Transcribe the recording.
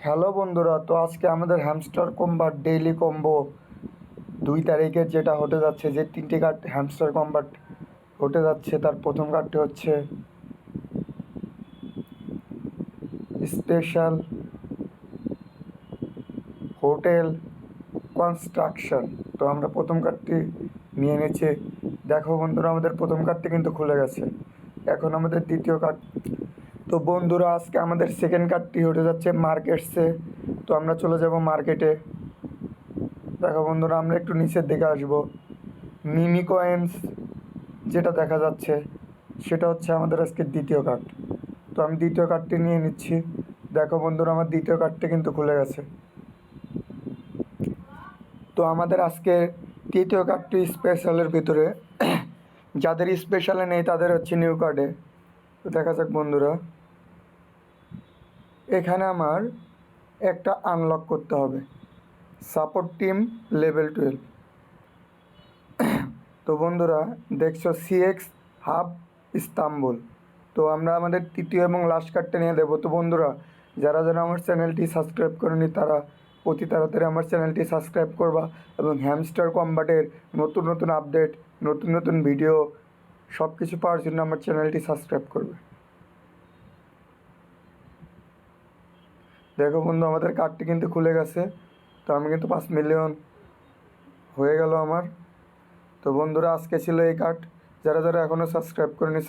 Hello বন্ধুরা, তো আজকে আমাদের হ্যামস্টার কম্বার ডেইলি কম্বো 2 তারিখের যেটা হতে যাচ্ছে, যে 3টে কার্ড হ্যামস্টার কম্বার হতে যাচ্ছে, তার প্রথম কার্ডটি হচ্ছে স্পেশাল হোটেল কনস্ট্রাকশন। তো আমরা প্রথম কার্ডটি নিয়ে নিচ্ছি। দেখো বন্ধুরা, আমাদের প্রথম কার্ডটি কিন্তু খুলে গেছে। এখন আমাদের দ্বিতীয় কার্ড। তো বন্ধুরা, আজকে আমাদের সেকেন্ড কার্ডটি হতে যাচ্ছে মার্কেটসে। তো আমরা চলে যাব মার্কেটে। দেখো বন্ধুরা, আমরা একটু নিচের দিকে আসবো। মিমি কয়েন্স যেটা দেখা যাচ্ছে সেটা হচ্ছে আমাদের আজকে দ্বিতীয় কার্ড। তো আমি দ্বিতীয় কার্ডটি নিয়ে নিচ্ছি। দেখো বন্ধুরা, আমার দ্বিতীয় কার্ডটি কিন্তু খুলে গেছে। তো আমাদের আজকে তৃতীয় কার্ডটি স্পেশালের ভিতরে, যাদের স্পেশালে নেই তাদের হচ্ছে নিউ কার্ডে। তো দেখা যাক বন্ধুরা, এখানে আমার একটা আনলক করতে হবে, সাপোর্ট টিম লেভেল 12। তো বন্ধুরা দেখছো সিএক্স হাব ইস্তাম্বুল। তো আমরা আমাদের তৃতীয় এবং লাস্ট কার্ডটা নিয়ে দেবো। তো বন্ধুরা, যারা যারা আমার চ্যানেলটি সাবস্ক্রাইব করেনি তারা অতি তাড়াতাড়ি আমার চ্যানেলটি সাবস্ক্রাইব করবা এবং হ্যামস্টার কম্বাটের নতুন নতুন আপডেট, নতুন নতুন ভিডিও সব কিছু পাওয়ার জন্য আমার চ্যানেলটি সাবস্ক্রাইব করবে। দেখো বন্ধু, আমাদের কার্ডটি কিন্তু খুলে গেছে। তো আমি কিন্তু 5 মিলিয়ন হয়ে গেল আমার। তো বন্ধুরা, আজকে ছিল এই কার্ড। যারা যারা এখনও সাবস্ক্রাইব করেনি